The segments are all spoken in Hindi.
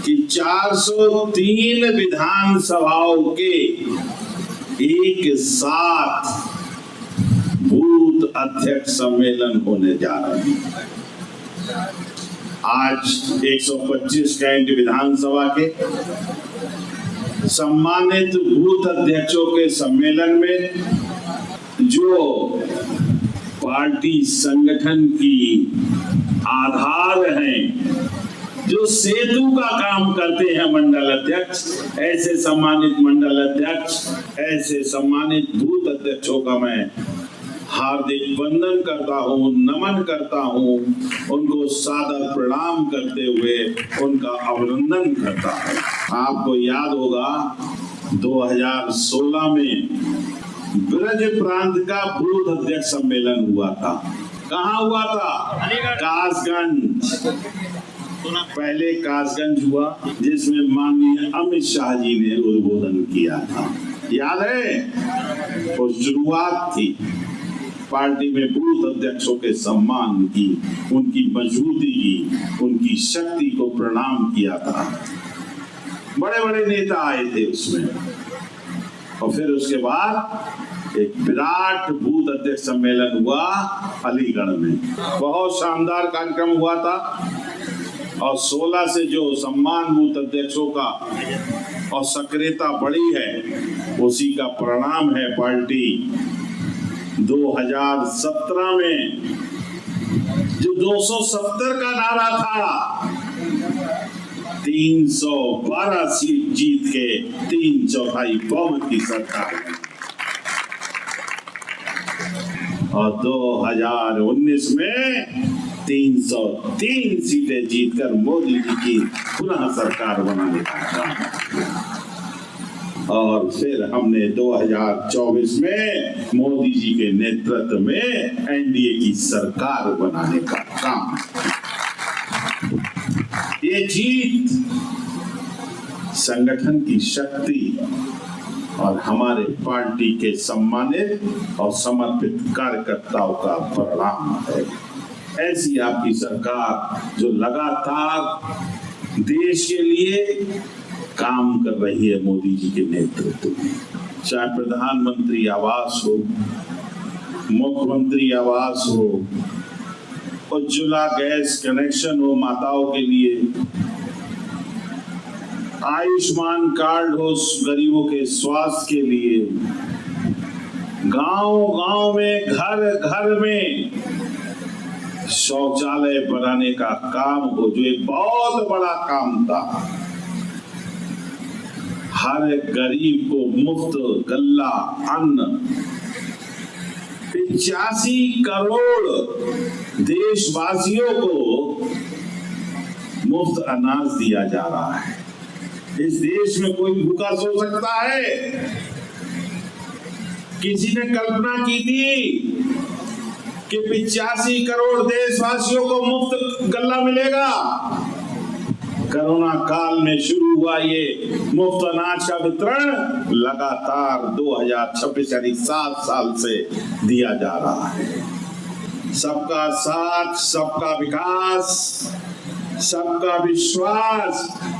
कि 403 विधानसभाओं के एक साथ बूथ अध्यक्ष सम्मेलन होने जा रहे हैं। आज 125 कैंट विधानसभा के सम्मानित बूथ अध्यक्षों के सम्मेलन में जो पार्टी संगठन की आधार हैं, जो सेतु का काम करते हैं मंडल अध्यक्ष, ऐसे सम्मानित मंडल अध्यक्ष, ऐसे सम्मानित बूथ अध्यक्षों का मैं हार्दिक वंदन करता हूँ, नमन करता हूँ, उनको सादर प्रणाम करते हुए उनका अभिनंदन करता हूँ। आपको याद होगा 2016 में ब्रज प्रांत का बूथ अध्यक्ष सम्मेलन हुआ था। कहाँ हुआ था? कासगंज। पहले कासगंज हुआ, जिसमें माननीय अमित शाह जी ने उद्बोधन किया था, याद है? वो शुरुआत थी पार्टी में बूथ अध्यक्षों के सम्मान की, उनकी मजबूती की, उनकी शक्ति को प्रणाम किया था। बड़े बड़े नेता आए थे उसमें, और फिर उसके बाद एक विराट बूथ अध्यक्ष सम्मेलन हुआ अलीगढ़ में। बहुत शानदार कार्यक्रम हुआ था, और 16 से जो सम्मान बूथ अध्यक्षों का और सक्रियता बढ़ी है, उसी का परिणाम है पार्टी 2017 में जो 270 का नारा था, 312 सीट जीत के 3/4 बहुमत की सरकार, और 2019 में 303 सीटें जीतकर मोदी जी की पुनः सरकार बनाने का काम। और फिर हमने 2024 में मोदी जी के नेतृत्व में एनडीए की सरकार बनाने का काम। ये जीत संगठन की शक्ति और हमारे पार्टी के सम्मानित और समर्पित कार्यकर्ताओं का परिणाम है। ऐसी आपकी सरकार जो लगातार देश के लिए काम कर रही है मोदी जी के नेतृत्व में, चाहे प्रधानमंत्री आवास हो, मुख्यमंत्री आवास हो, उज्ज्वला गैस कनेक्शन हो माताओं के लिए, आयुष्मान कार्ड हो गरीबों के स्वास्थ्य के लिए, गांव-गांव में, घर घर में शौचालय बनाने का काम हो, जो एक बहुत बड़ा काम था। हर गरीब को मुफ्त गल्ला अन्न, 85 करोड़ देशवासियों को मुफ्त अनाज दिया जा रहा है। इस देश में कोई भूखा सो सकता है? किसी ने कल्पना की थी कि 85 करोड़ देशवासियों को मुफ्त गल्ला मिलेगा? कोरोना काल में शुरू हुआ ये मुफ्त अनाज का वितरण लगातार 2026 यानी 7 साल से दिया जा रहा है। सबका साथ, सबका विकास, सबका विश्वास,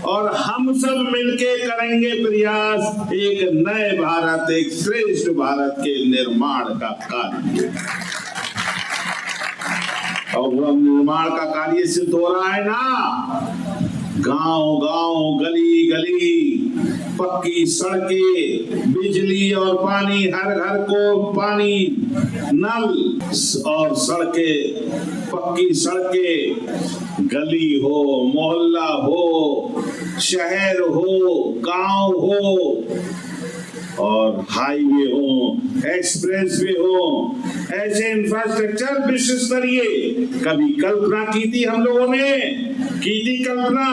और हम सब मिलके करेंगे प्रयास एक नए भारत, एक श्रेष्ठ भारत के निर्माण का कार्य। और वो निर्माण का कार्य सिद्ध हो रहा है ना, गांव गांव, गली गली, पक्की सड़कें, बिजली और पानी, हर घर को पानी, नल और सड़कें, पक्की सड़कें, गली हो, मोहल्ला हो, शहर हो, गांव हो, और हाईवे हो, एक्सप्रेसवे हो, ऐसे इंफ्रास्ट्रक्चर विश्व स्तरीय कभी कल्पना की थी हम लोगों ने? की थी कल्पना?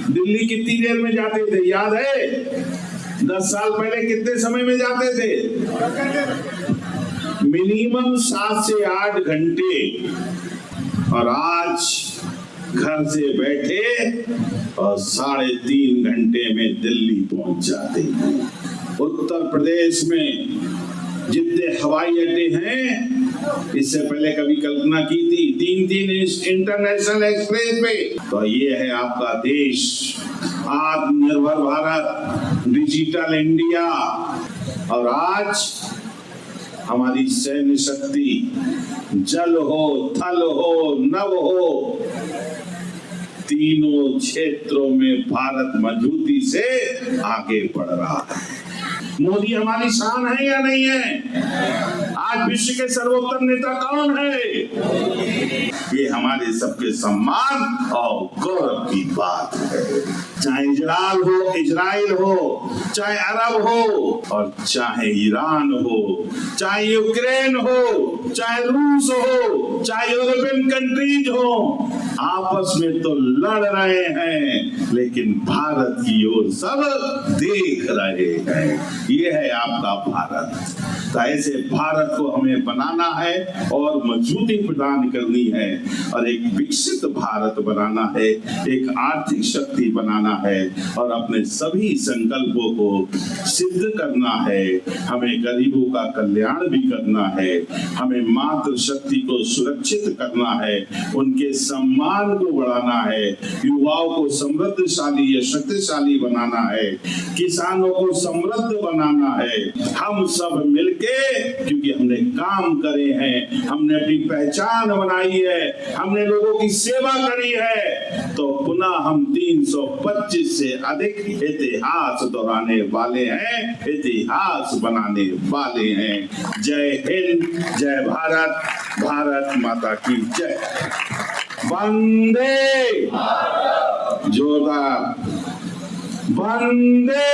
दिल्ली कितनी देर में जाते थे, याद है? 10 साल पहले कितने समय में जाते थे? मिनिमम 7 से 8 घंटे, और आज घर से बैठे और 3.5 घंटे में दिल्ली पहुंच जाते हैं। उत्तर प्रदेश में जितने हवाई अड्डे हैं, इससे पहले कभी कल्पना की थी? 3 इंटरनेशनल एक्सप्रेस पे। तो ये है आपका देश, आत्मनिर्भर भारत, डिजिटल इंडिया। और आज हमारी सैन्य शक्ति जल हो, थल हो, नभ हो, तीनों क्षेत्रों में भारत मजबूती से आगे बढ़ रहा है। मोदी हमारी शान है या नहीं है? आज विश्व के सर्वोत्तम नेता कौन है? ये हमारे सबके सम्मान और गौरव की बात है। चाहे इजराइल हो, चाहे अरब हो, और चाहे ईरान हो, चाहे यूक्रेन हो, चाहे रूस हो, चाहे यूरोपियन कंट्रीज हो, आपस में तो लड़ रहे हैं, लेकिन भारत की ओर सब देख रहे हैं। ये है आपका भारत। तो ऐसे भारत को हमें बनाना है और मजबूती प्रदान करनी है, और एक विकसित भारत बनाना है, एक आर्थिक शक्ति बनाना है, और अपने सभी संकल्पों को सिद्ध करना है। हमें गरीबों का कल्याण भी करना है, हमें मातृशक्ति को सुरक्षित करना है, उनके सम्मान को बढ़ाना है, युवाओं को समृद्धशाली या शक्तिशाली बनाना है, किसानों को समृद्ध बनाना है। हम सब मिलके, क्योंकि हमने काम करे हैं, हमने अपनी पहचान बनाई है, हमने लोगों की सेवा करी है, तो पुनः हम 325 से अधिक इतिहास दोहराने वाले हैं, इतिहास बनाने वाले हैं। जय हिंद, जय भारत, भारत माता की जय। वंदे, जोरदार वंदे।